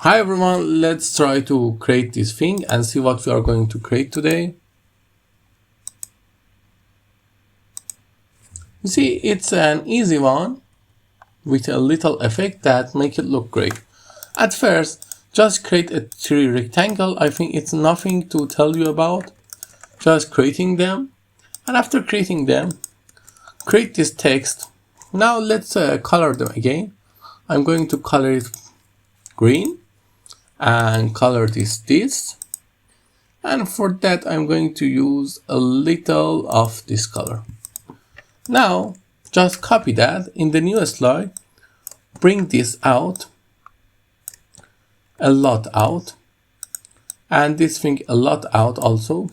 Hi everyone, let's try to create this thing and see what we are going to create today. You see, it's an easy one with a little effect that make it look great. At first, just create a three rectangle. I think it's nothing to tell you about. Just creating them. And after creating them, create this text. Now let's color them again. I'm going to color it green and color this. And for that, I'm going to use a little of this color. Now, just copy that in the new slide, bring this out, a lot out, and this thing a lot out also.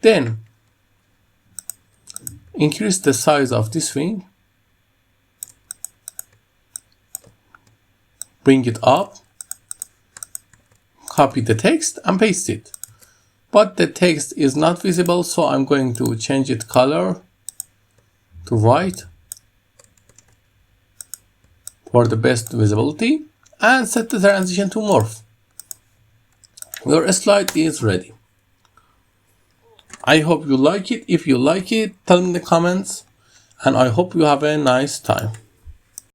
Then, increase the size of this thing, bring it up, copy the text and paste it. But the text is not visible, so I'm going to change its color to white for the best visibility and set the transition to morph. Your slide is ready. I hope you like it. If you like it, tell me in the comments, and I hope you have a nice time.